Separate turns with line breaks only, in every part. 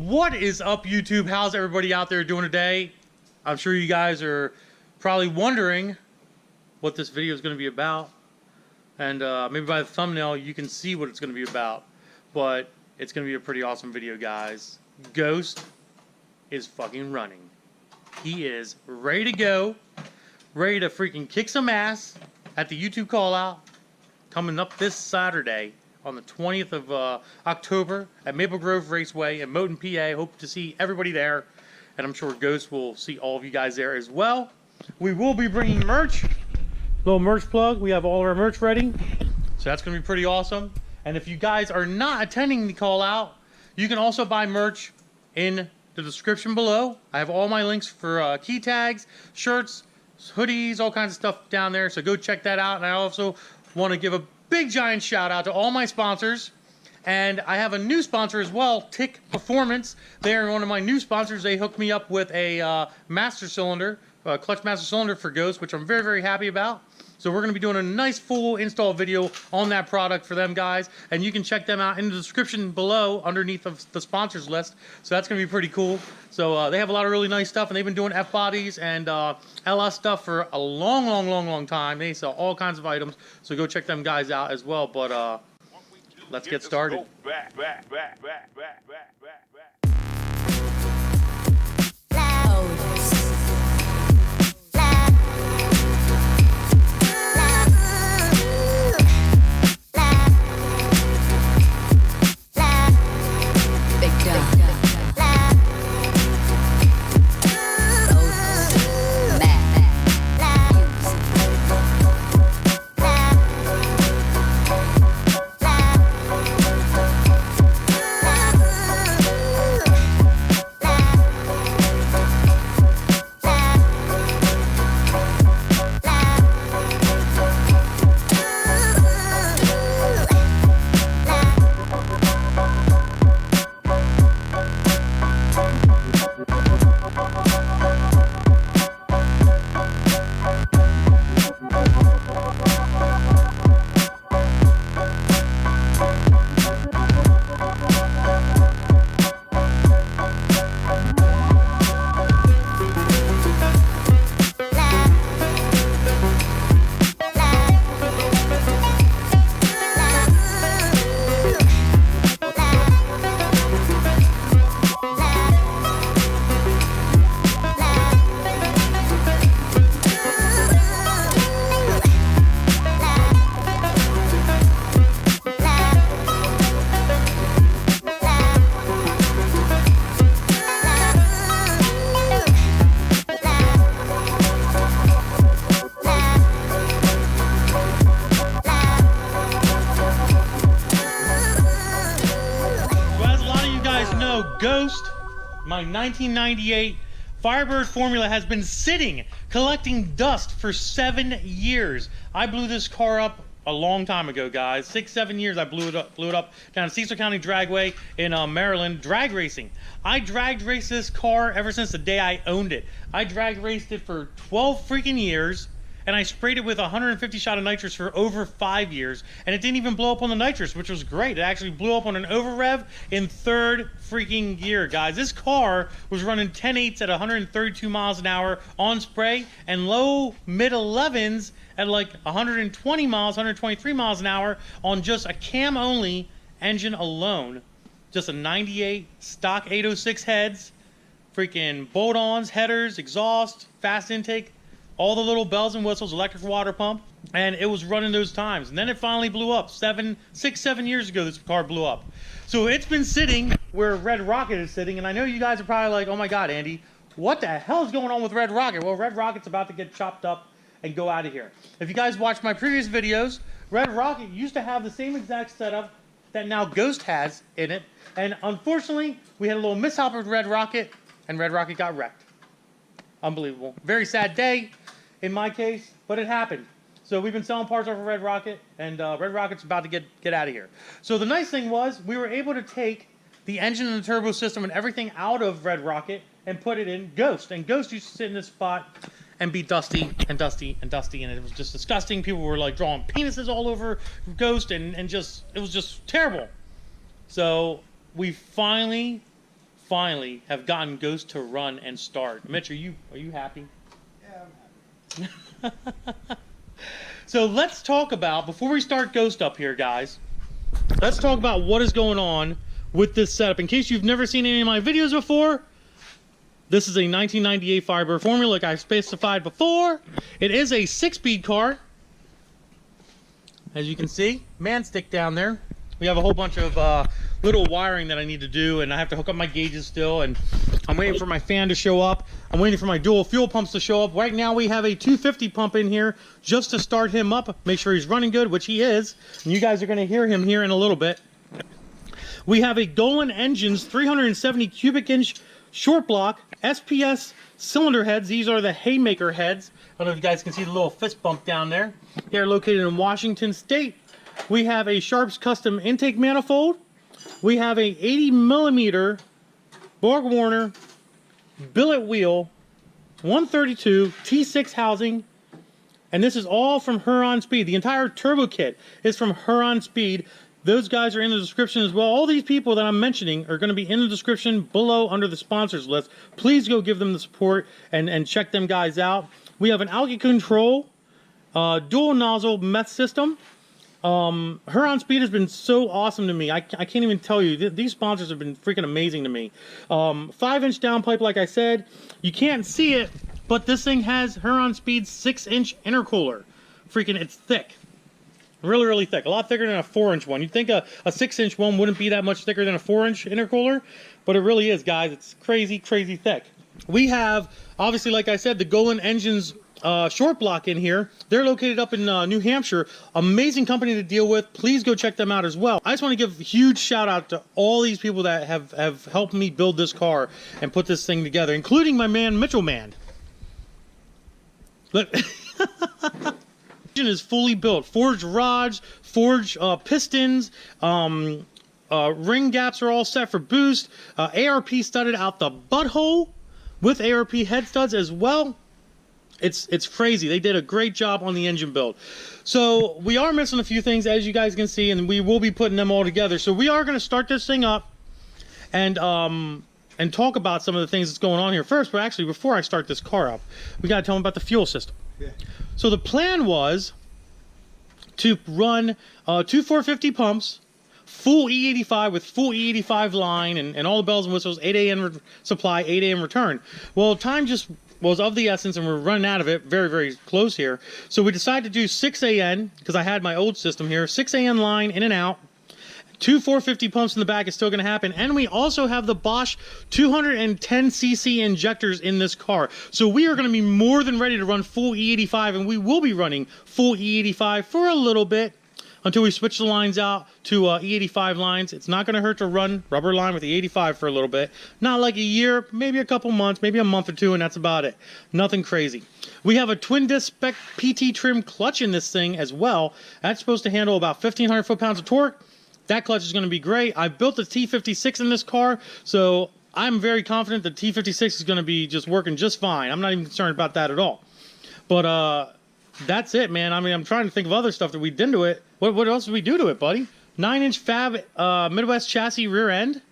What is up, YouTube? How's everybody out there doing today? I'm sure you guys are probably wondering what this video is going to be about. And maybe by the thumbnail you can see what it's going to be about. But it's going to be a pretty awesome video, guys. Ghost is fucking running. He is ready to go. Ready to freaking kick some ass at the YouTube call out. Coming up this Saturday on the 20th of October at Maple Grove Raceway in Moton, PA. Hope to see everybody there. And I'm sure Ghost will see all of you guys there as well. We will be bringing merch. Little merch plug. We have all of our merch ready. So that's going to be pretty awesome. And if you guys are not attending the call out, you can also buy merch in the description below. I have all my links for key tags, shirts, hoodies, all kinds of stuff down there. So go check that out. And I also want to give a big giant shout out to all my sponsors. And I have a new sponsor as well, Gentek Performance. They're one of my new sponsors. They hooked me up with a master cylinder, clutch master cylinder for Ghost, which I'm very, very happy about. So we're going to be doing a nice full install video on that product for them guys. And you can check them out in the description below underneath of the sponsors list. So that's going to be pretty cool. So they have a lot of really nice stuff. And they've been doing F-bodies and LS stuff for a long time. They sell all kinds of items. So go check them guys out as well. But let's get started. Ghost, my 1998 Firebird formula has been sitting collecting dust for 7 years. I blew this car up a long time ago, guys. 6-7 years I blew it up down Cecil County Dragway in Maryland, drag racing. I drag raced this car ever since the day I owned it. I drag raced it for 12 freaking years. And I sprayed it with 150 shot of nitrous for over 5 years. And it didn't even blow up on the nitrous, which was great. It actually blew up on an over rev in 3rd freaking gear, guys. This car was running 10.8s at 132 miles an hour on spray and low mid 11s at like 120 miles, 123 miles an hour on just a cam only engine alone. Just a 98 stock 806 heads, freaking bolt-ons, headers, exhaust, fast intake, all the little bells and whistles, electric water pump, and it was running those times. And then it finally blew up. 6-7 years ago, this car blew up. So it's been sitting where Red Rocket is sitting, and I know you guys are probably like, oh my God, Andy, what the hell is going on with Red Rocket? Well, Red Rocket's about to get chopped up and go out of here. If you guys watched my previous videos, Red Rocket used to have the same exact setup that now Ghost has in it, and unfortunately, we had a little mishap with Red Rocket, and Red Rocket got wrecked. Unbelievable. Very sad day in my case, but it happened. So we've been selling parts over Red Rocket, and Red Rocket's about to get out of here. So the nice thing was we were able to take the engine and the turbo system and everything out of Red Rocket and put it in Ghost. And Ghost used to sit in this spot and be dusty and dusty and dusty, and it was just disgusting. People were like drawing penises all over Ghost, and just, it was just terrible. So we finally finally have gotten Ghost to run and start. Mitch, are you happy?
Yeah, I'm happy.
So let's talk about, before we start Ghost up here, guys, let's talk about what is going on with this setup. In case you've never seen any of my videos before, this is a 1998 Firebird Formula, like I specified before. It is a 6-speed car, as you can see. Man stick down there. We have a whole bunch of little wiring that I need to do, and I have to hook up my gauges still, and I'm waiting for my fan to show up. I'm waiting for my dual fuel pumps to show up. Right now we have a 250 pump in here just to start him up, make sure he's running good, which he is, and you guys are going to hear him here in a little bit. We have a Golen Engines 370 cubic inch short block SPS cylinder heads. These are the Haymaker heads. I don't know if you guys can see the little fist bump down there. They're located in Washington State. We have a Sharps custom intake manifold. We have a 80mm Borg Warner billet wheel 132 T6 housing, and this is all from Huron Speed. The entire turbo kit is from Huron Speed. Those guys are in the description as well. All these people that I'm mentioning are going to be in the description below under the sponsors list. Please go give them the support and check them guys out. We have an algae control dual nozzle meth system. Huron Speed has been so awesome to me. I can't even tell you. These sponsors have been freaking amazing to me. 5-inch downpipe, like I said. You can't see it, but this thing has Huron Speed's 6-inch intercooler. Freaking, it's thick. Really, really thick. A lot thicker than a 4-inch one. You'd think a 6-inch one wouldn't be that much thicker than a 4-inch intercooler, but it really is, guys. It's crazy, crazy thick. We have, obviously, like I said, the Golen Engines short block in here. They're located up in New Hampshire. Amazing company to deal with. Please go check them out as well. I just want to give a huge shout out to all these people that have helped me build this car and put this thing together, including my man Mitchell Man. Look. Engine is fully built. Forged rods, forged pistons, ring gaps are all set for boost. ARP studded out the butthole with ARP head studs as well. It's crazy. They did a great job on the engine build. So we are missing a few things, as you guys can see, and we will be putting them all together. So we are going to start this thing up and talk about some of the things that's going on here first. But actually, before I start this car up, we got to tell them about the fuel system. Yeah. So the plan was to run 2 450 pumps, full E85 with full E85 line and all the bells and whistles, 8 a.m. supply, 8 a.m. return. Well, time just was of the essence, and we're running out of it very, very close here. So we decided to do 6 AN, because I had my old system here, 6 AN line in and out. 2 450 pumps in the back is still going to happen. And we also have the Bosch 210cc injectors in this car. So we are going to be more than ready to run full E85, and we will be running full E85 for a little bit until we switch the lines out to E85 lines. It's not going to hurt to run rubber line with the 85 for a little bit. Not like a year, maybe a couple months, maybe a month or two, and that's about it. Nothing crazy. We have a twin disc spec PT trim clutch in this thing as well. That's supposed to handle about 1,500 foot-pounds of torque. That clutch is going to be great. I built a T56 in this car, so I'm very confident the T56 is going to be just working just fine. I'm not even concerned about that at all. But that's it, man. I mean, I'm trying to think of other stuff that we did to it. What else did we do to it, buddy? 9-inch fab Midwest chassis rear end.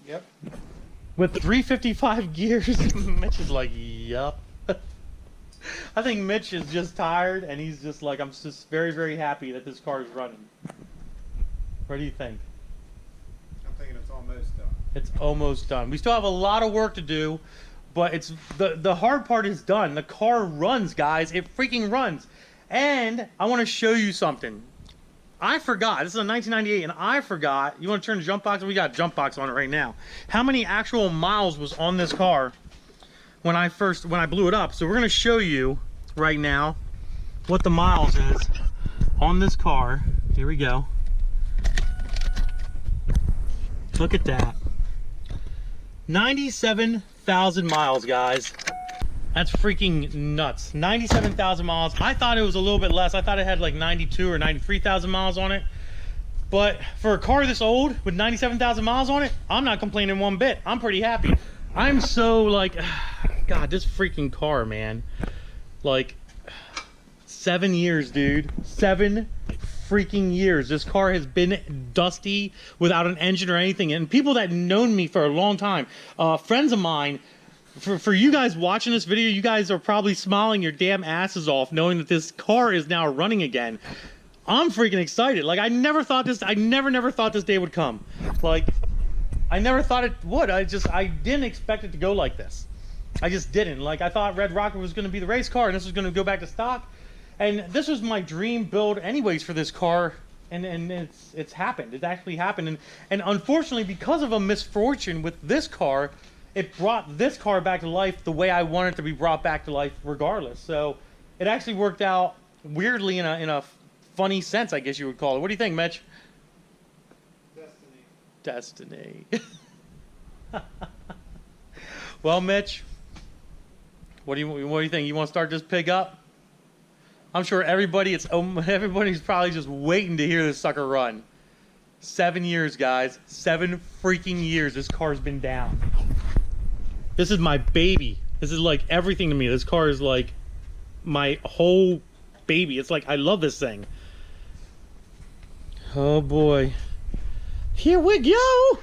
Yep.
With 355 gears. Mitch is like, yup. I think Mitch is just tired, and he's just like, I'm just very, very happy that this car is running. What do you think?
I'm thinking it's almost done.
It's almost done. We still have a lot of work to do, but it's the hard part is done. The car runs, guys. It freaking runs. And I want to show you something. I forgot. This is a 1998, and I forgot. You want to turn the jump box? We got a jump box on it right now. How many actual miles was on this car when I blew it up? So we're going to show you right now what the miles is on this car. Here we go. Look at that. 97,000 miles, guys. That's freaking nuts. 97,000 miles. I thought it was a little bit less. I thought it had like 92 or 93,000 miles on it. But for a car this old with 97,000 miles on it, I'm not complaining one bit. I'm pretty happy. I'm so like, God, this freaking car, man. Like, 7 years, dude. 7 freaking years. This car has been dusty without an engine or anything. And people that known me for a long time, friends of mine, for you guys watching this video, you guys are probably smiling your damn asses off knowing that this car is now running again. I'm freaking excited. Like, I never thought this day would come. Like, I never thought it would. I didn't expect it to go like this. I just didn't. Like, I thought Red Rocket was going to be the race car and this was going to go back to stock. And this was my dream build anyways for this car. And it's happened. It actually happened. And unfortunately, because of a misfortune with this car, it brought this car back to life the way I wanted it to be brought back to life regardless. So it actually worked out weirdly in a funny sense, I guess you would call it. What do you think, Mitch? Destiny. Well, Mitch, what do you think? You want to start this pig up? I'm sure everybody's probably just waiting to hear this sucker run. 7 years, guys. 7 freaking years this car's been down. This is my baby. This is like everything to me. This car is like my whole baby. It's like I love this thing. Oh boy. Here we go.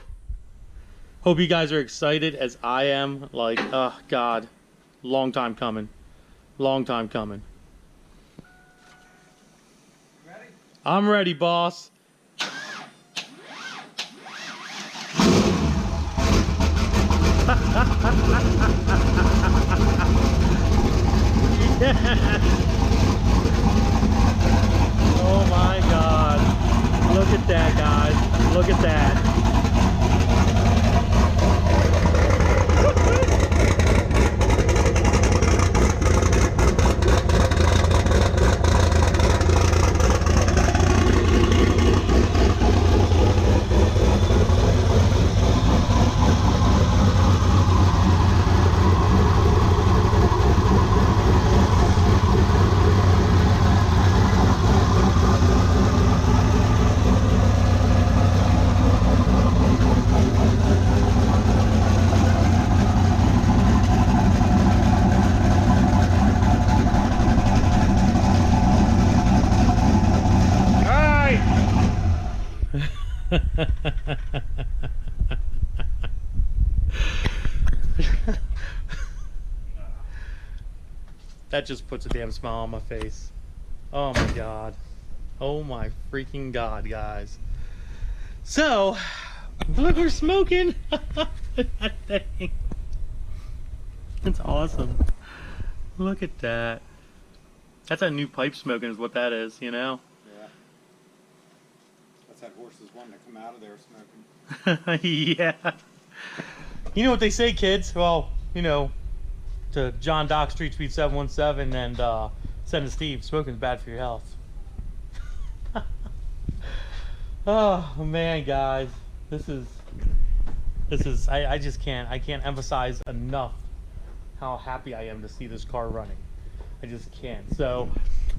Hope you guys are excited as I am. Like, oh God. Long time coming. Long time coming.
Ready?
I'm ready, boss. Oh my God. Look at that, guys. Look at that. That just puts a damn smile on my face. Oh my God. Oh my freaking God, guys. So, look, we're smoking. That thing. It's awesome. Look at that. That's a new pipe smoking is what that is, you know?
Yeah. That's that horses wanting to come out of there smoking.
Yeah. You know what they say, kids? Well, you know, to John Doc Street Speed 717 and send to Steve, smoking's bad for your health. Oh man, guys, this is I just can't emphasize enough how happy I am to see this car running. I just can't. So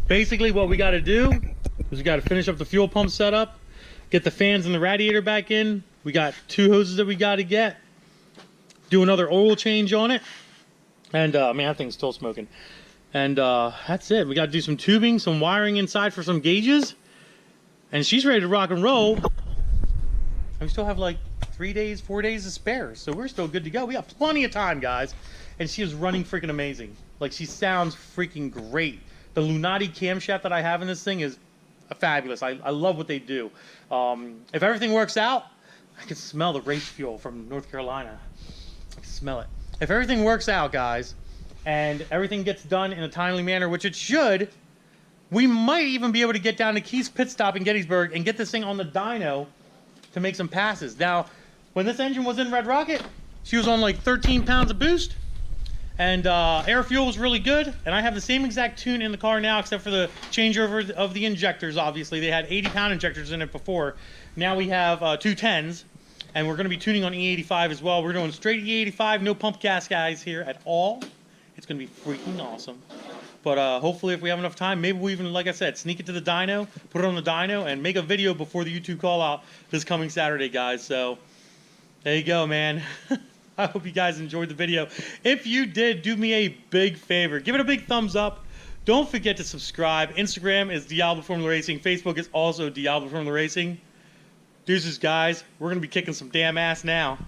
basically what we got to do is we got to finish up the fuel pump setup, get the fans and the radiator back in. We got 2 hoses that we got to get, do another oil change on it. And man, that thing's still smoking. And that's it. We got to do some tubing, some wiring inside for some gauges. And she's ready to rock and roll. And we still have like 3 days, 4 days to spare. So we're still good to go. We got plenty of time, guys. And she is running freaking amazing. Like, she sounds freaking great. The Lunati camshaft that I have in this thing is fabulous. I love what they do. If everything works out, I can smell the race fuel from North Carolina. I can smell it. If everything works out, guys, and everything gets done in a timely manner, which it should, we might even be able to get down to Keith's Pit Stop in Gettysburg and get this thing on the dyno to make some passes. Now, when this engine was in Red Rocket, she was on like 13 pounds of boost, and air fuel was really good, and I have the same exact tune in the car now, except for the changeover of the injectors, obviously. They had 80-pound injectors in it before. Now we have 210s. And we're going to be tuning on E85 as well. We're doing straight E85, no pump gas guys here at all. It's going to be freaking awesome. But hopefully if we have enough time, maybe we even, like I said, sneak it to the dyno, put it on the dyno, and make a video before the YouTube call out this coming Saturday, guys. So there you go, man. I hope you guys enjoyed the video. If you did, do me a big favor. Give it a big thumbs up. Don't forget to subscribe. Instagram is Diablo Formula Racing. Facebook is also Diablo Formula Racing. Deuces, guys. We're going to be kicking some damn ass now.